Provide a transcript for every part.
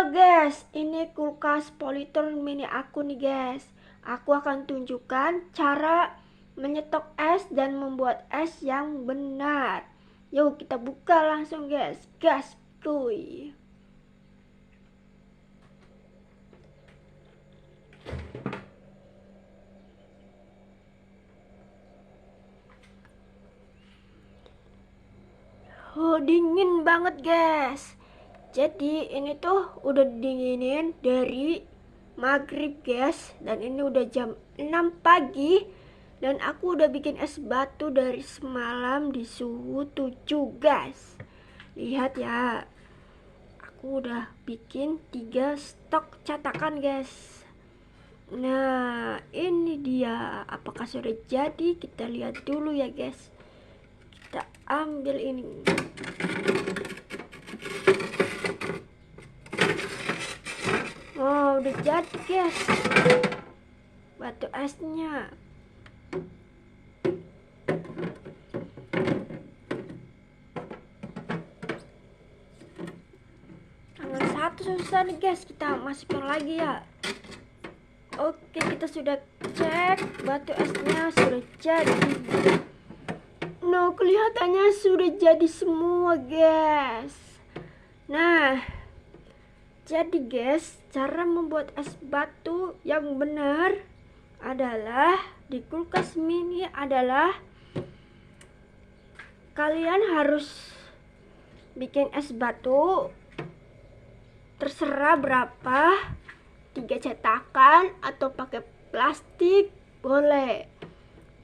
Halo guys, ini kulkas Polytron mini aku nih guys. Aku akan tunjukkan cara menyetok es dan membuat es yang benar. Yuk kita buka langsung guys. Gas kuy. Oh, dingin banget guys. Jadi ini tuh udah dinginin dari maghrib guys. Dan ini udah jam 6 pagi. Dan aku udah bikin es batu dari semalam di suhu 7 guys. Lihat ya. Aku udah bikin 3 stok cetakan guys. Nah ini dia. Apakah sudah jadi? Kita lihat dulu ya guys. Kita ambil ini. Oh, udah jadi guys batu esnya. Tangan satu susah nih guys, kita masukin lagi ya. Oke, kita sudah cek batu esnya sudah jadi. Nah, kelihatannya sudah jadi semua guys. Nah, jadi guys, cara membuat es batu yang benar adalah di kulkas mini adalah kalian harus bikin es batu terserah berapa, 3 cetakan atau pakai plastik boleh.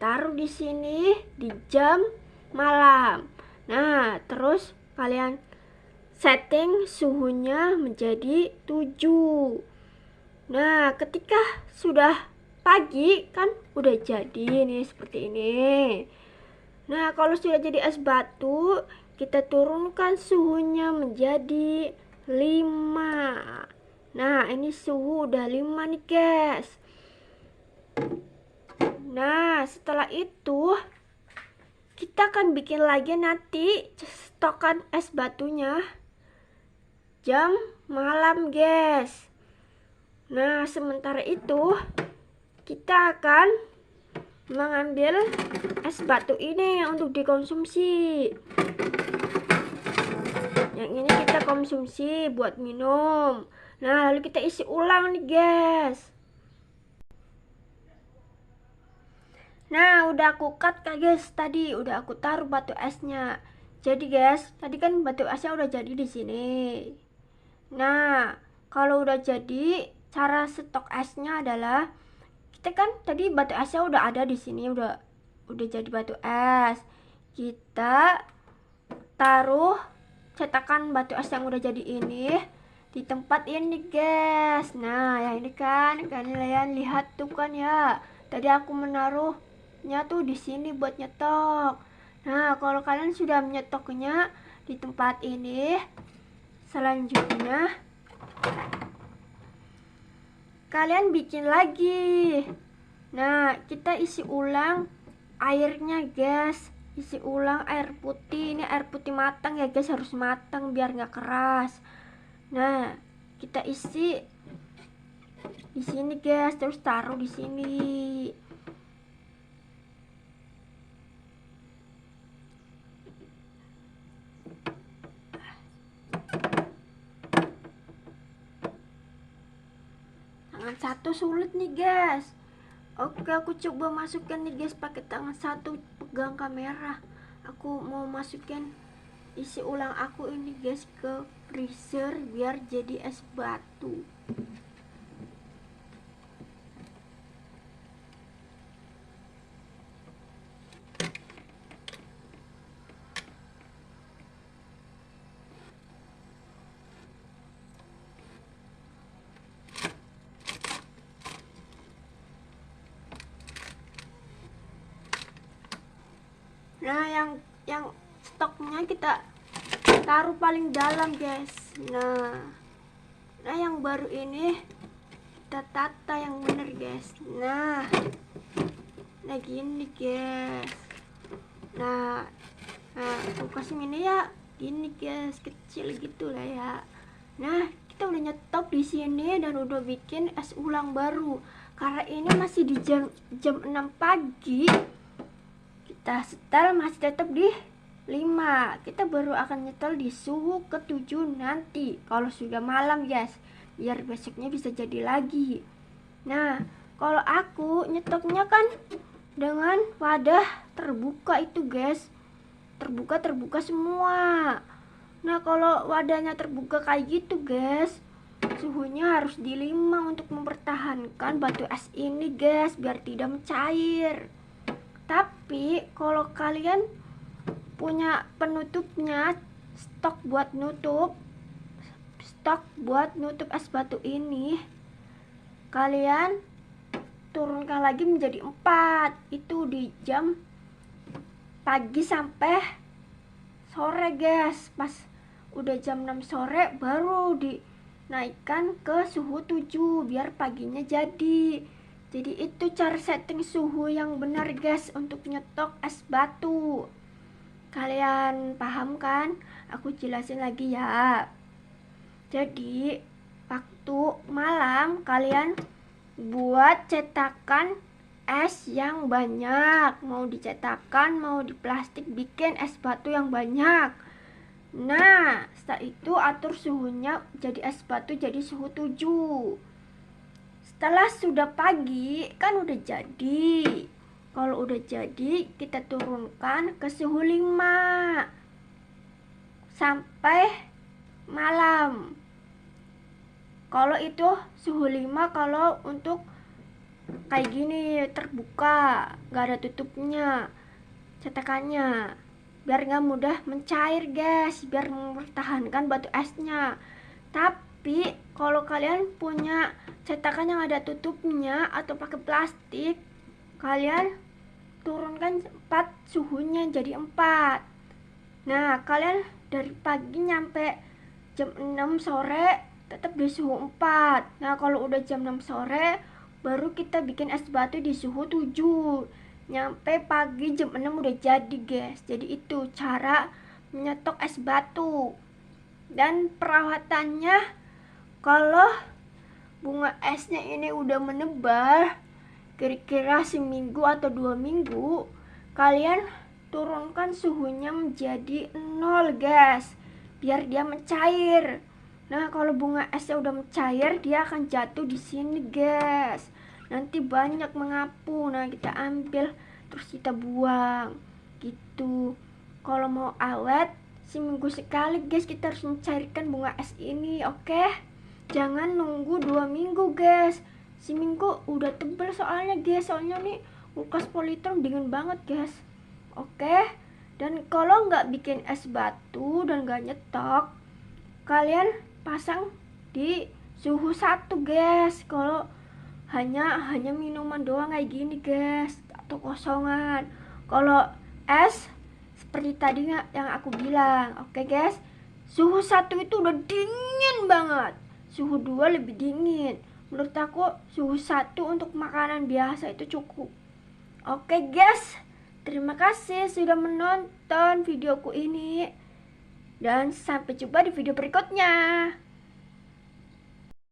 Taruh di sini di jam malam. Nah, terus kalian setting suhunya menjadi 7. Nah, ketika sudah pagi kan udah jadi nih seperti ini. Nah, kalau sudah jadi es batu, kita turunkan suhunya menjadi 5. Nah, ini suhu udah 5 nih guys. Nah, setelah itu kita akan bikin lagi nanti stokan es batunya jam malam guys. Nah, sementara itu kita akan mengambil es batu ini untuk dikonsumsi. Yang ini kita konsumsi buat minum. Nah, lalu kita isi ulang nih guys. Nah, udah aku cut guys tadi, udah aku taruh batu esnya. Jadi guys, tadi kan batu esnya udah jadi di sini. Nah, kalau udah jadi, cara stok esnya adalah kita kan tadi batu esnya udah ada di sini, udah jadi batu es. Kita taruh cetakan batu es yang udah jadi ini di tempat ini guys. Nah, yang ini kan kalian lihat tuh kan ya. Tadi aku menaruhnya tuh di sini buat nyetok. Nah, kalau kalian sudah menyetoknya di tempat ini, selanjutnya kalian bikin lagi. Nah, kita isi ulang airnya guys. Isi ulang air putih. Ini air putih matang ya guys, harus matang biar nggak keras. Nah, kita isi di sini guys, terus taruh di sini. Tangan satu sulit nih guys. Oke, aku coba masukkan nih guys pakai tangan satu, pegang kamera. Aku mau masukin isi ulang aku ini guys ke freezer biar jadi es batu. Nah, yang stoknya kita taruh paling dalam guys. Nah yang baru ini kita tata yang bener guys. Nah gini guys. Nah kulkas mini ya gini guys, kecil gitu lah ya. Nah, kita udah nyetop di sini dan udah bikin es ulang baru. Karena ini masih di jam 6 pagi, kita setel masih tetap di 5. Kita baru akan nyetel di suhu ke-7 nanti kalau sudah malam, guys, biar besoknya bisa jadi lagi. Nah, kalau aku nyetopnya kan dengan wadah terbuka itu, guys. Terbuka semua. Nah, kalau wadahnya terbuka kayak gitu, guys, suhunya harus di 5 untuk mempertahankan batu es ini, guys, biar tidak mencair. Tapi kalau kalian punya penutupnya, stok buat nutup es batu ini, kalian turunkan lagi menjadi 4. Itu di jam pagi sampai sore, guys. Pas udah jam 6 sore baru dinaikkan ke suhu 7 biar paginya jadi itu cara setting suhu yang benar, guys, untuk nyetok es batu. Kalian paham kan? Aku jelasin lagi ya. Jadi waktu malam kalian buat cetakan es yang banyak, mau dicetakan mau di plastik, bikin es batu yang banyak. Nah, setelah itu atur suhunya jadi es batu jadi suhu 7. Setelah sudah pagi kan udah jadi. Kalau udah jadi kita turunkan ke suhu 5 sampai malam. Kalau itu suhu 5 kalau untuk kayak gini terbuka, gak ada tutupnya cetakannya, biar nggak mudah mencair, guys, biar mempertahankan batu esnya. Tapi kalau kalian punya cetakan yang ada tutupnya atau pakai plastik, kalian turunkan 4 suhunya jadi 4. Nah, kalian dari pagi nyampe jam 6 sore tetap di suhu 4. Nah, kalau udah jam 6 sore baru kita bikin es batu di suhu 7. Nyampe pagi jam 6 udah jadi, guys. Jadi itu cara menyetok es batu. Dan perawatannya, kalau bunga esnya ini udah menebar kira-kira seminggu atau 2 minggu, kalian turunkan suhunya menjadi 0, guys, biar dia mencair. Nah, kalau bunga esnya udah mencair, dia akan jatuh di sini, guys. Nanti banyak mengapung. Nah, kita ambil terus kita buang gitu. Kalau mau awet seminggu sekali, guys, kita harus mencairkan bunga es ini, oke? Jangan nunggu 2 minggu, guys. Seminggu udah tebel soalnya, guys. Soalnya nih kulkas Polytron dingin banget, guys. Oke? Dan kalau nggak bikin es batu dan nggak nyetok, kalian pasang di suhu 1, guys. Kalau hanya minuman doang kayak gini, guys, atau kosongan. Kalau es seperti tadi yang aku bilang, oke, guys, suhu 1 itu udah dingin banget. Suhu 2 lebih dingin. Menurut aku suhu 1 untuk makanan biasa itu cukup. Oke, guys, terima kasih sudah menonton videoku ini, dan sampai jumpa di video berikutnya.